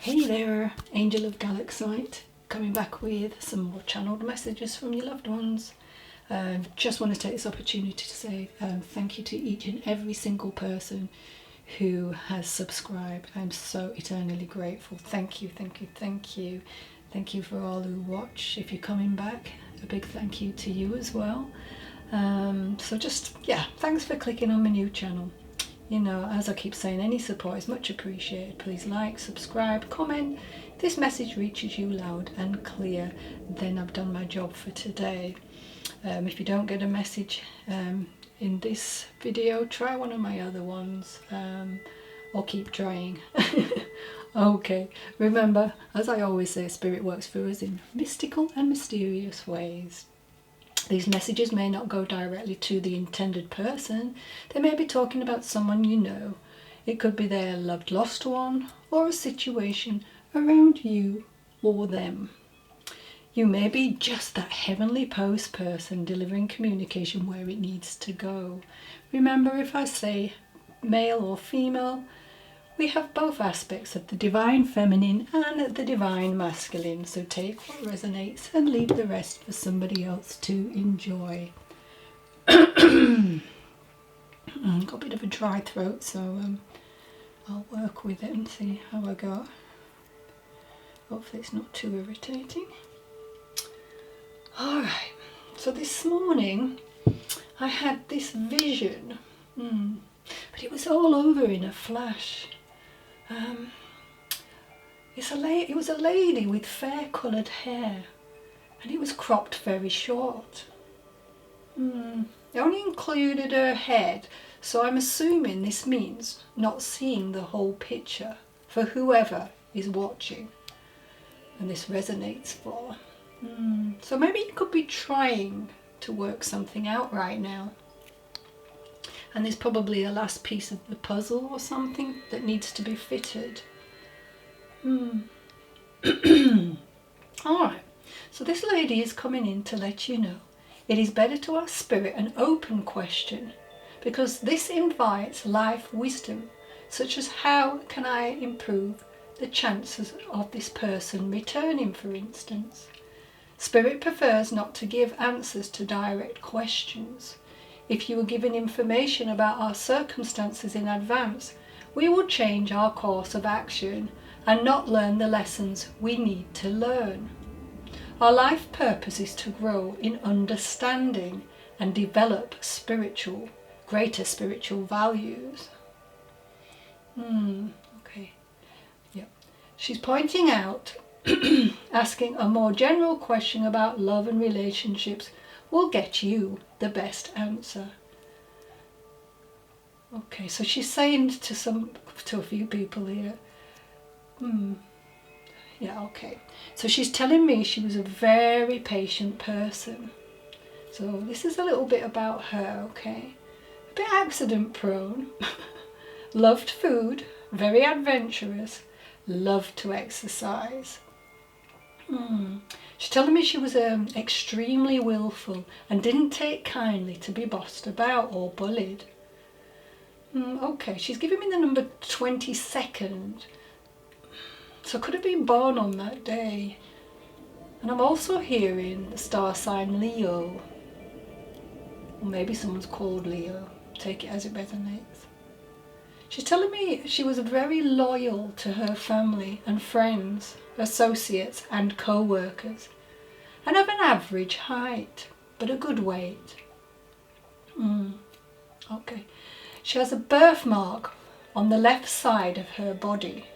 Hey there, Angel of Galaxite, coming back with some more channeled messages from your loved ones. Just want to take this opportunity to say thank you to each and every single person who has subscribed. I'm so eternally grateful. Thank you, thank you, thank you. Thank you for all who watch. If you're coming back, a big thank you to you as well. So just, yeah, thanks for clicking on my new channel. You know, as I keep saying, any support is much appreciated. Please like, subscribe, comment. If this message reaches you loud and clear, then I've done my job for today. If you don't get a message in this video, try one of my other ones, or keep trying. Okay, remember, as I always say, Spirit works through us in mystical and mysterious ways. These messages may not go directly to the intended person. They may be talking about someone you know. It could be their loved lost one or a situation around you or them. You may be just that heavenly post person delivering communication where it needs to go. Remember, if I say male or female, we have both aspects of the divine feminine and the divine masculine, so take what resonates and leave the rest for somebody else to enjoy. Got a bit of a dry throat, so I'll work with it and see how I go. Hopefully it's not too irritating. Alright, so this morning I had this vision, but it was all over in a flash. It was a lady with fair coloured hair, and it was cropped very short. It only included her head, so I'm assuming this means not seeing the whole picture for whoever is watching, and this resonates for. So maybe you could be trying to work something out right now. And there's probably a last piece of the puzzle or something that needs to be fitted. Alright, so this lady is coming in to let you know it is better to ask Spirit an open question, because this invites life wisdom, such as how can I improve the chances of this person returning, for instance. Spirit prefers not to give answers to direct questions. If you were given information about our circumstances in advance, we would change our course of action and not learn the lessons we need to learn. Our life purpose is to grow in understanding and develop greater spiritual values. Okay. Yeah. She's pointing out, asking a more general question about love and relationships will get you the best answer. Okay, so she's saying to a few people here. Yeah, okay. So she's telling me she was a very patient person. So this is a little bit about her, okay? A bit accident prone, loved food, very adventurous, loved to exercise. She's telling me she was extremely willful and didn't take kindly to be bossed about or bullied. Okay, she's giving me the number 22nd. So could have been born on that day. And I'm also hearing the star sign Leo. Or maybe someone's called Leo. Take it as it resonates. She's telling me she was very loyal to her family and friends, associates and co-workers, and of an average height, but a good weight. Okay. She has a birthmark on the left side of her body.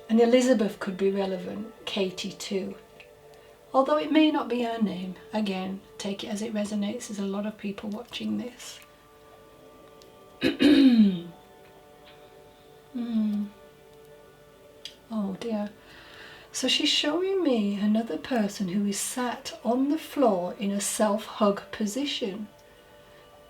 And Elizabeth could be relevant, Katie too. Although it may not be her name. Again, take it as it resonates. There's a lot of people watching this. Oh dear. So she's showing me another person who is sat on the floor in a self-hug position.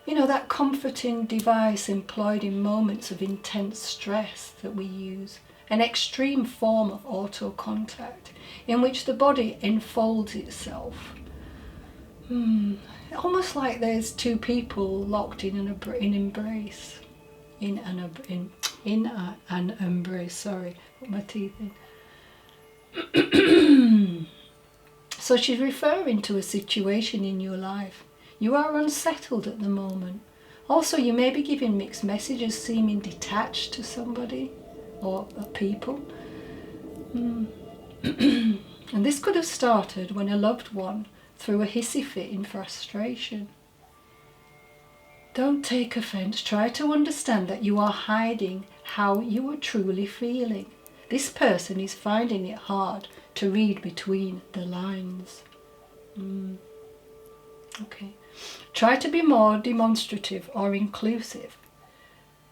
You know, that comforting device employed in moments of intense stress that we use. An extreme form of auto-contact in which the body enfolds itself. Almost like there's two people locked in an embrace. in an embrace. Sorry, put my teeth in. So she's referring to a situation in your life. You are unsettled at the moment. Also, you may be giving mixed messages, seeming detached to somebody or people. And this could have started when a loved one threw a hissy fit in frustration. Don't take offence. Try to understand that you are hiding how you are truly feeling. This person is finding it hard to read between the lines. Okay. Try to be more demonstrative or inclusive.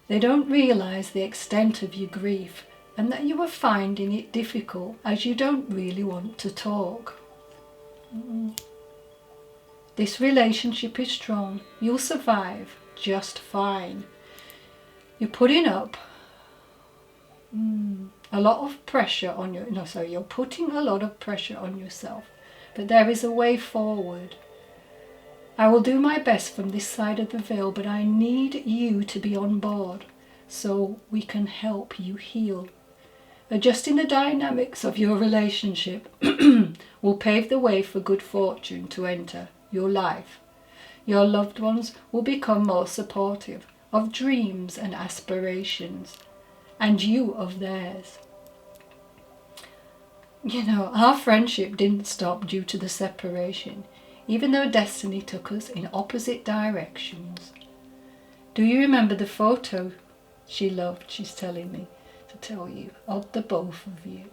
They don't realise the extent of your grief and that you are finding it difficult as you don't really want to talk. This relationship is strong. You'll survive just fine. You're putting up a lot of pressure on you're putting a lot of pressure on yourself, but there is a way forward. I will do my best from this side of the veil, but I need you to be on board so we can help you heal. Adjusting the dynamics of your relationship will pave the way for good fortune to enter your life. Your loved ones will become more supportive of dreams and aspirations, and you of theirs. You know, our friendship didn't stop due to the separation, even though destiny took us in opposite directions. Do you remember the photo she loved, she's telling me to tell you, of the both of you?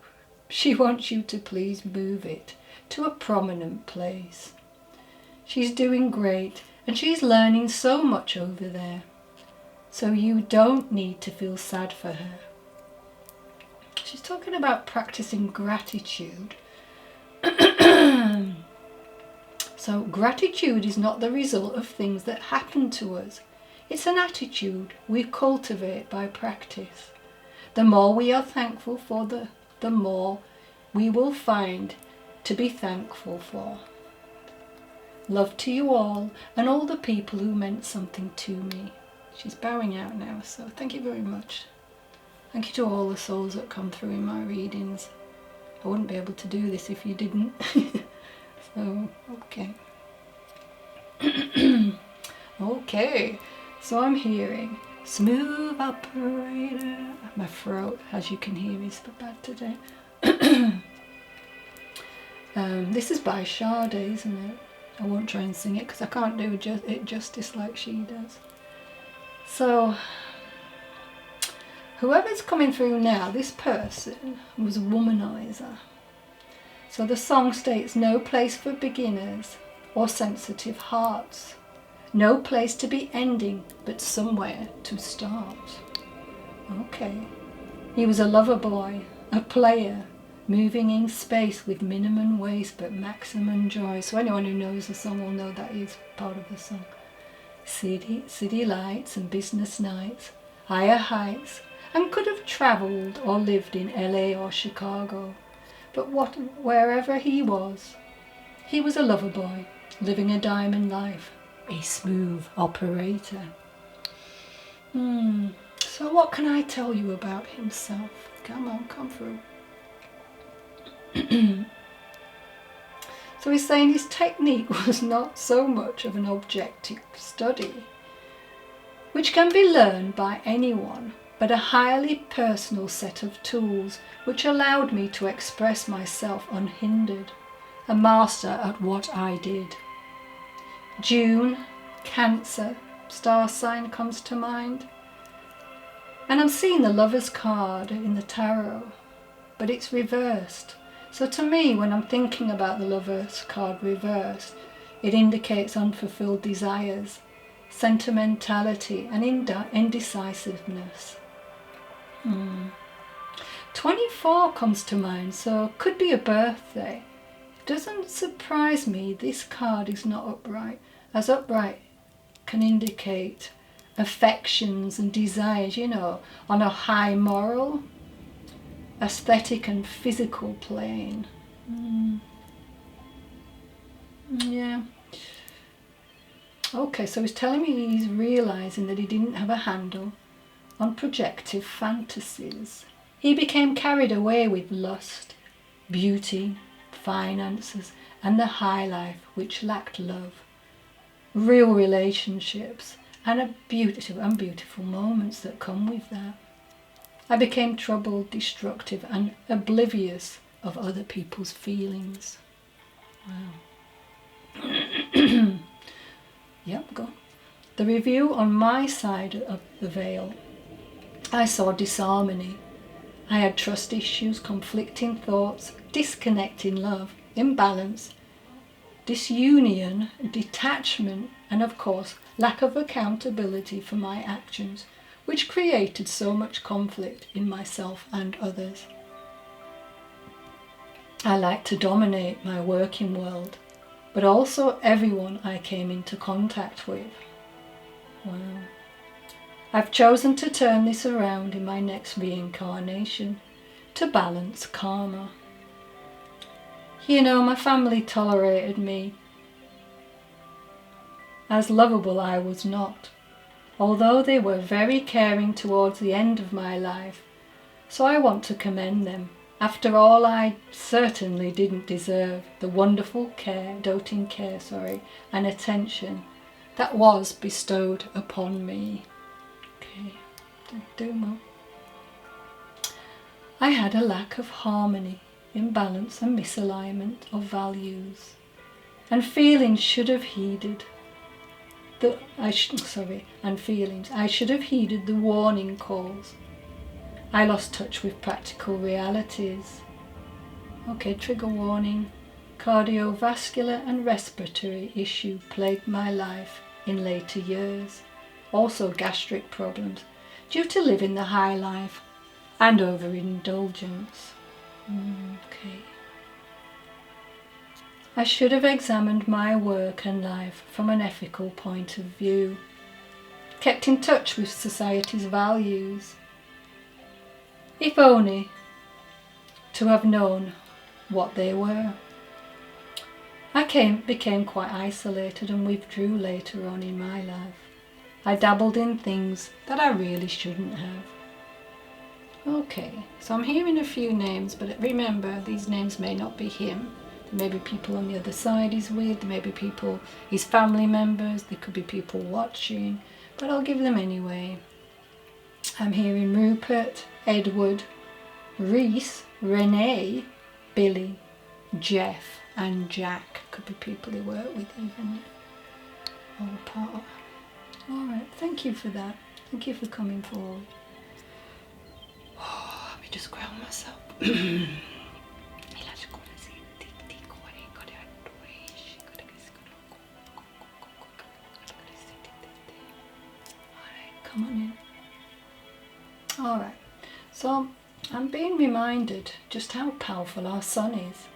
She wants you to please move it to a prominent place. She's doing great and she's learning so much over there. So you don't need to feel sad for her. She's talking about practicing gratitude. So gratitude is not the result of things that happen to us. It's an attitude we cultivate by practice. The more we are thankful for, the more we will find to be thankful for. Love to you all and all the people who meant something to me. She's bowing out now, so thank you very much. Thank you to all the souls that come through in my readings. I wouldn't be able to do this if you didn't. So, okay. Okay, so I'm hearing smooth operator. My throat, as you can hear, is bad today. This is by Sade, isn't it? I won't try and sing it because I can't do it justice like she does. So, whoever's coming through now, this person was a womanizer. So the song states, no place for beginners or sensitive hearts. No place to be ending, but somewhere to start. Okay. He was a lover boy, a player, moving in space with minimum waste but maximum joy. So anyone who knows the song will know that is part of the song. City lights and business nights, higher heights, and could have travelled or lived in LA or Chicago. But wherever he was a lover boy, living a diamond life, a smooth operator. So what can I tell you about himself? Come on, come through. So he's saying his technique was not so much of an objective study, which can be learned by anyone, but a highly personal set of tools which allowed me to express myself unhindered, a master at what I did. June, Cancer, star sign comes to mind. And I'm seeing the Lover's card in the tarot, but it's reversed. So to me, when I'm thinking about the Lover's card reversed, it indicates unfulfilled desires, sentimentality and indecisiveness. 24 comes to mind, so could be a birthday. It doesn't surprise me this card is not upright, as upright can indicate affections and desires, you know, on a high moral, aesthetic and physical plane. Yeah. Okay, so he's telling me he's realising that he didn't have a handle on projective fantasies. He became carried away with lust, beauty, finances, and the high life which lacked love, real relationships, and beautiful moments that come with that. I became troubled, destructive, and oblivious of other people's feelings. Wow. Yep, go on. The review on my side of the veil. I saw disharmony. I had trust issues, conflicting thoughts, disconnect in love, imbalance, disunion, detachment, and of course, lack of accountability for my actions, which created so much conflict in myself and others. I like to dominate my working world, but also everyone I came into contact with. Wow. I've chosen to turn this around in my next reincarnation to balance karma. You know, my family tolerated me. As lovable I was not, although they were very caring towards the end of my life, so I want to commend them. After all, I certainly didn't deserve the wonderful doting care, and attention that was bestowed upon me. Okay, do more. I had a lack of harmony, imbalance, and misalignment of values, and feelings should have heeded. I should have heeded the warning calls. I lost touch with practical realities. Okay, trigger warning. Cardiovascular and respiratory issue plagued my life in later years. Also gastric problems due to living the high life and overindulgence. Okay. I should have examined my work and life from an ethical point of view, kept in touch with society's values, if only to have known what they were. I became quite isolated and withdrew later on in my life. I dabbled in things that I really shouldn't have. Okay, so I'm hearing a few names, but remember, these names may not be him. There may be people on the other side he's with, there may be people, his family members, there could be people watching, but I'll give them anyway. I'm hearing Rupert, Edward, Reese, Renee, Billy, Jeff, and Jack. Could be people he worked with even, or a part of. Alright, thank you for that. Thank you for coming forward. Oh, let me just ground myself. Come on in. Alright, so I'm being reminded just how powerful our sun is.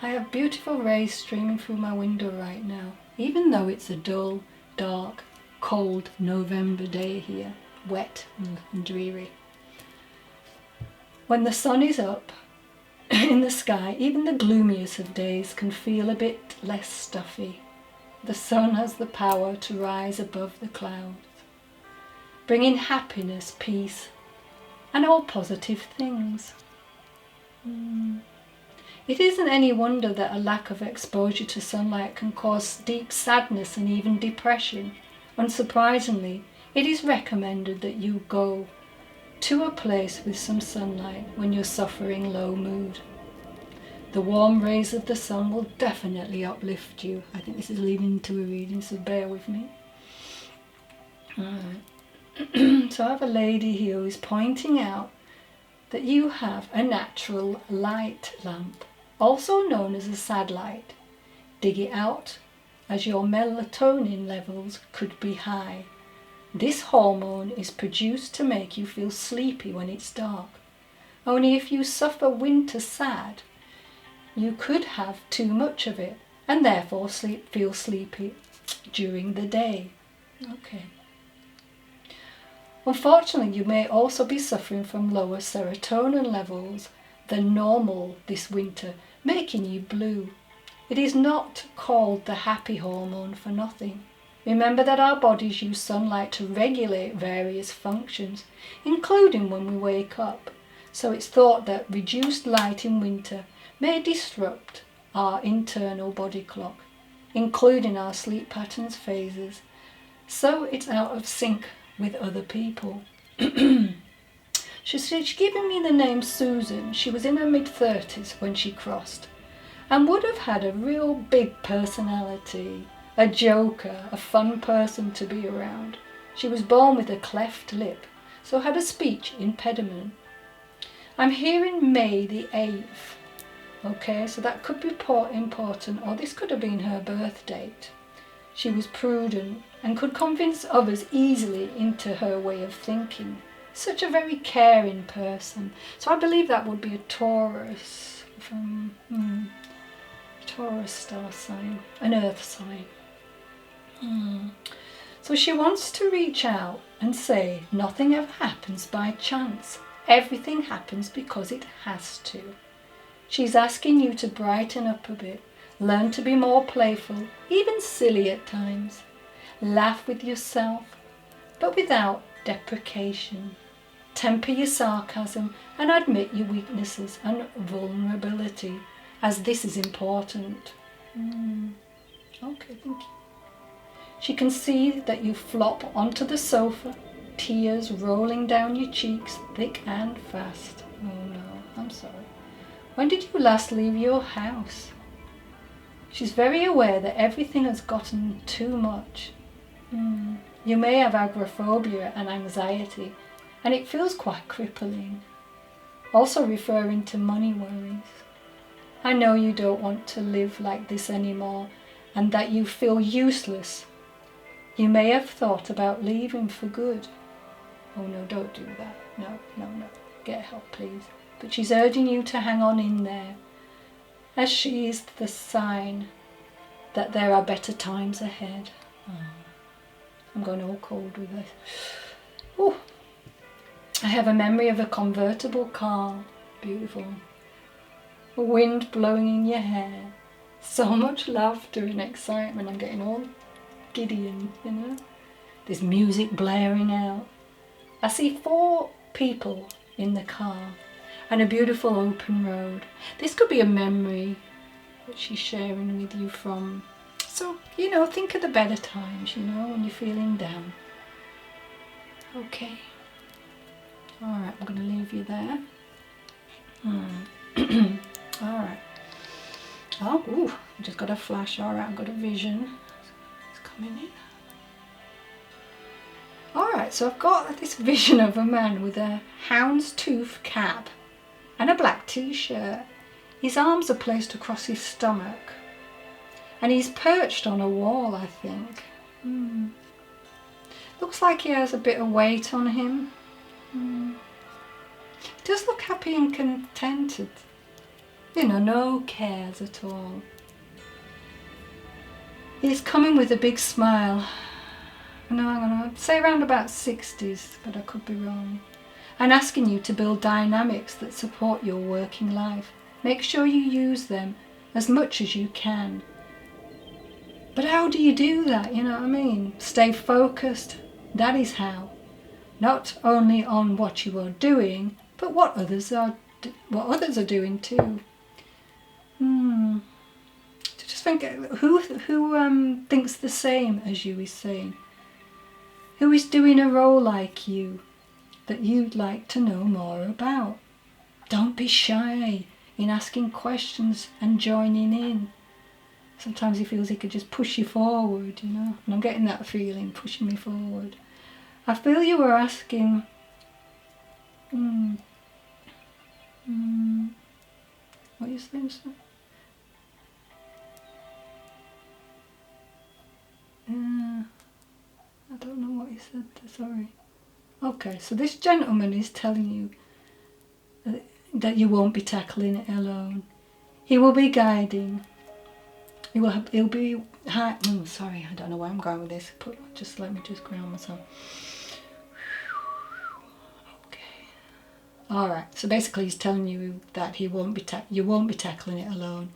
I have beautiful rays streaming through my window right now, even though it's a dull, dark, cold November day here, wet and dreary. When the sun is up in the sky, even the gloomiest of days can feel a bit less stuffy. The sun has the power to rise above the clouds, bringing happiness, peace, and all positive things. It isn't any wonder that a lack of exposure to sunlight can cause deep sadness and even depression. Unsurprisingly, it is recommended that you go to a place with some sunlight when you're suffering low mood. The warm rays of the sun will definitely uplift you. I think this is leading into a reading, so bear with me. Alright. So I have a lady here who is pointing out that you have a natural light lamp, also known as a sad light. Dig it out, as your melatonin levels could be high. This hormone is produced to make you feel sleepy when it's dark. Only if you suffer winter sad, you could have too much of it and therefore feel sleepy during the day. Okay. Unfortunately, you may also be suffering from lower serotonin levels than normal this winter, making you blue. It is not called the happy hormone for nothing. Remember that our bodies use sunlight to regulate various functions, including when we wake up. So it's thought that reduced light in winter may disrupt our internal body clock, including our sleep patterns, phases, so it's out of sync with other people. She's given me the name Susan. She was in her mid-30s when she crossed, and would have had a real big personality, a joker, a fun person to be around. She was born with a cleft lip, so had a speech impediment. I'm hearing May the 8th. Okay, so that could be important, or this could have been her birth date. She was prudent and could convince others easily into her way of thinking. Such a very caring person. So I believe that would be a Taurus, Taurus star sign, an earth sign. So she wants to reach out and say, nothing ever happens by chance. Everything happens because it has to. She's asking you to brighten up a bit, learn to be more playful, even silly at times. Laugh with yourself, but without deprecation. Temper your sarcasm and admit your weaknesses and vulnerability, as this is important. Okay, thank you. She can see that you flop onto the sofa, tears rolling down your cheeks thick and fast. Oh no, I'm sorry. When did you last leave your house? She's very aware that everything has gotten too much. You may have agoraphobia and anxiety, and it feels quite crippling. Also referring to money worries. I know you don't want to live like this anymore, and that you feel useless. You may have thought about leaving for good. Oh no, don't do that. No. Get help, please. But she's urging you to hang on in there, as she is the sign that there are better times ahead. I'm going all cold with this. Oh, I have a memory of a convertible car. Beautiful. A wind blowing in your hair. So much laughter and excitement. I'm getting all giddy and, there's music blaring out. I see 4 people in the car and a beautiful open road. This could be a memory that she's sharing with you from. So, think of the better times, when you're feeling down. Okay. Alright, I'm going to leave you there. Alright. Oh, I just got a flash. Alright, I've got a vision. It's coming in. Alright, so I've got this vision of a man with a houndstooth cap and a black t-shirt. His arms are placed across his stomach. And he's perched on a wall, I think. Looks like he has a bit of weight on him. He does look happy and contented. No cares at all. He's coming with a big smile. No, I'm going to say around about 60s, but I could be wrong. And asking you to build dynamics that support your working life. Make sure you use them as much as you can. But how do you do that? You know what I mean? Stay focused. That is how. Not only on what you are doing, but what others are doing too. Just think, who thinks the same as you is saying? Who is doing a role like you that you'd like to know more about? Don't be shy in asking questions and joining in. Sometimes he feels he could just push you forward, and I'm getting that feeling, pushing me forward. I feel you were asking, what is this? I don't know what he said there, sorry. Okay, so this gentleman is telling you that you won't be tackling it alone. He will be guiding. He'll be sorry, I don't know where I'm going with this. Just let me ground myself. Okay. All right. So basically, he's telling you that you won't be tackling it alone.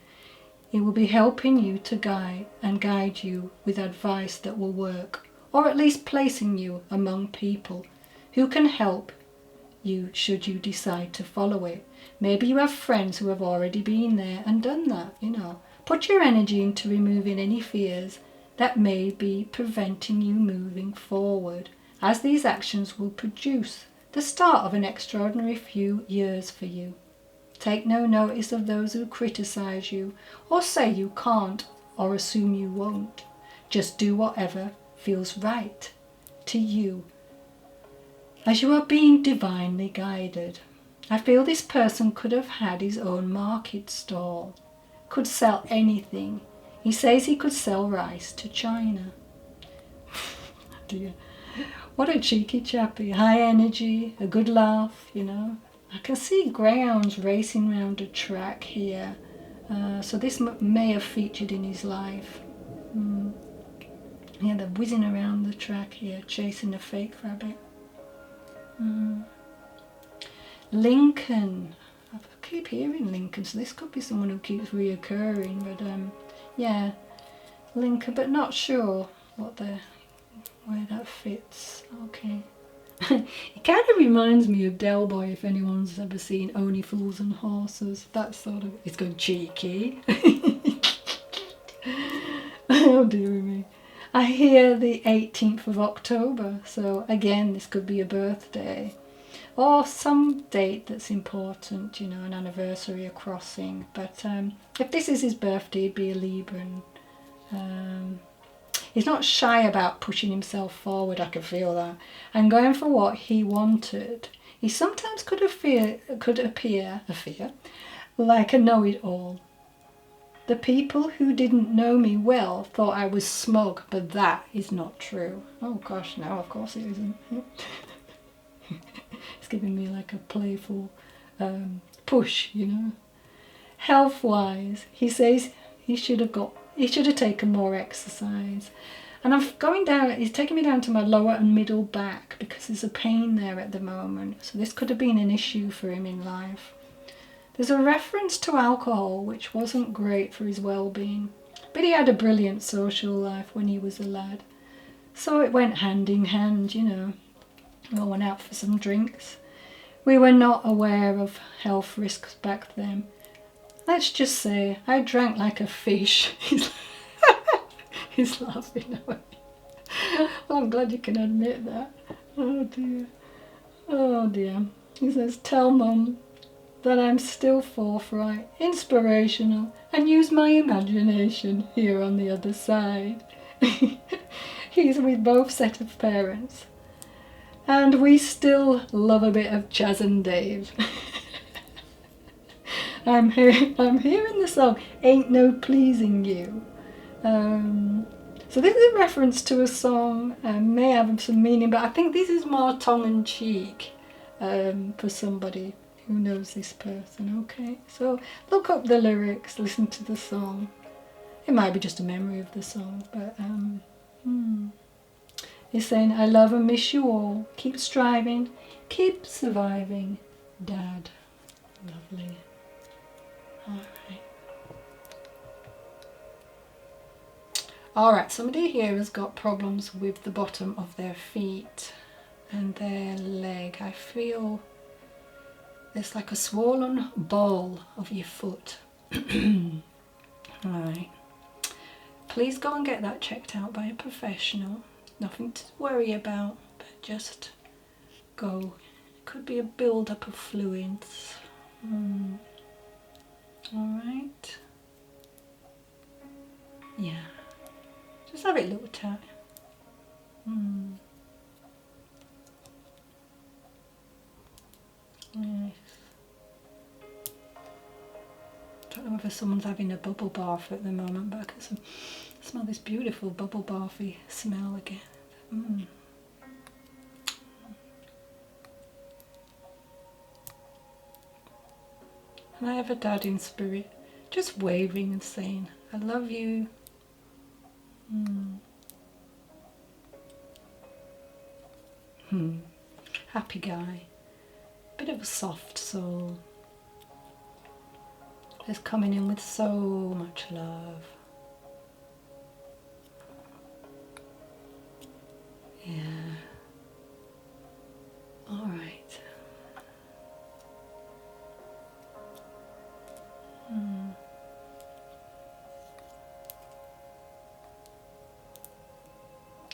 He will be helping you to guide you with advice that will work, or at least placing you among people who can help you should you decide to follow it. Maybe you have friends who have already been there and done that, you know. Put your energy into removing any fears that may be preventing you moving forward, as these actions will produce the start of an extraordinary few years for you. Take no notice of those who criticize you or say you can't or assume you won't. Just do whatever feels right to you, as you are being divinely guided. I feel this person could have had his own market stall, could sell anything. He says he could sell rice to China. Dear. What a cheeky chappy. High energy, a good laugh, you know. I can see greyhounds racing round a track here. So this may have featured in his life. Yeah, they're whizzing around the track here, chasing a fake rabbit. Lincoln. I keep hearing Lincoln, so this could be someone who keeps reoccurring, but yeah, Lincoln, but not sure where that fits. Okay. It kind of reminds me of Del Boy, if anyone's ever seen Only Fools and Horses. That sort of, it's going cheeky. Oh dear me. I hear the 18th of October, so again this could be a birthday or some date that's important, you know, an anniversary, a crossing. But if this is his birthday, he'd be a Libran. He's not shy about pushing himself forward, I can feel that, and going for what he wanted. He sometimes could appear like a know-it-all. The people who didn't know me well thought I was smug, but that is not true. Oh gosh, no, of course it isn't. It's giving me like a playful push, you know. Health-wise, he says he should have taken more exercise. And I'm going down, he's taking me down to my lower and middle back because there's a pain there at the moment. So this could have been an issue for him in life. There's a reference to alcohol, which wasn't great for his well-being. But he had a brilliant social life when he was a lad. So it went hand in hand, you know. We all went out for some drinks. We were not aware of health risks back then. Let's just say I drank like a fish. He's laughing away. Well, I'm glad you can admit that. Oh dear. Oh dear. He says, tell Mum that I'm still forthright, inspirational, and use my imagination here on the other side. He's with both set of parents. And we still love a bit of Chaz and Dave. I'm hearing the song Ain't No Pleasing You. So this is a reference to a song, may have some meaning, but I think this is more tongue-in-cheek for somebody who knows this person, okay? So look up the lyrics, listen to the song. It might be just a memory of the song, but he's saying, I love and miss you all. Keep striving, keep surviving, Dad. Lovely. Alright. Alright, somebody here has got problems with the bottom of their feet and their leg. I feel there's like a swollen ball of your foot. Alright. Please go and get that checked out by a professional. Nothing to worry about, but just go. It could be a build-up of fluids. Alright. Yeah. Just have it looked at. Yes. Don't know whether someone's having a bubble bath at the moment, but I can smell this beautiful bubble bathy smell again. And I have a dad in spirit, just waving and saying, I love you. Happy guy. Bit of a soft soul. Just coming in with so much love. Yeah. All right.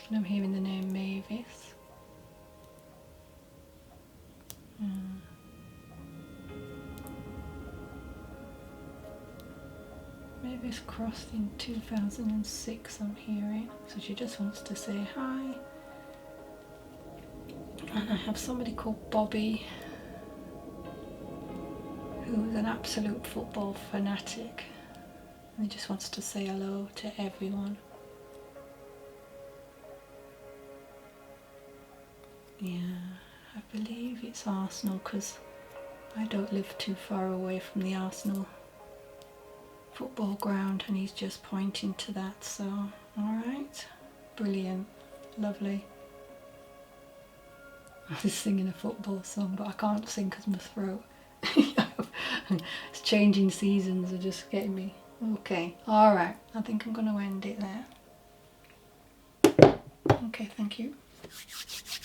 And I'm hearing the name Mavis. Mavis crossed in 2006, I'm hearing. So she just wants to say hi. And I have somebody called Bobby, who's an absolute football fanatic. And he just wants to say hello to everyone. Yeah, I believe it's Arsenal because I don't live too far away from the Arsenal football ground, and he's just pointing to that. So, alright, brilliant, lovely. I was singing a football song, but I can't sing because my throat. It's changing seasons are just getting me. Okay, alright, I think I'm going to end it there. Okay, thank you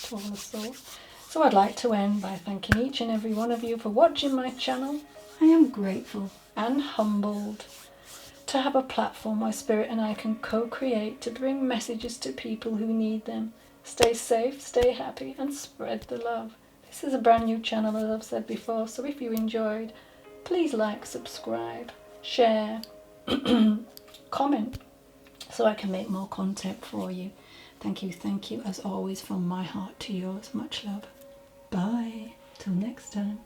to all the souls. So I'd like to end by thanking each and every one of you for watching my channel. I am grateful and humbled to have a platform where Spirit and I can co-create to bring messages to people who need them. Stay safe, stay happy, and spread the love. This is a brand new channel, as I've said before, so if you enjoyed, please like, subscribe, share, comment, so I can make more content for you. Thank you, as always, from my heart to yours. Much love. Bye. Till next time.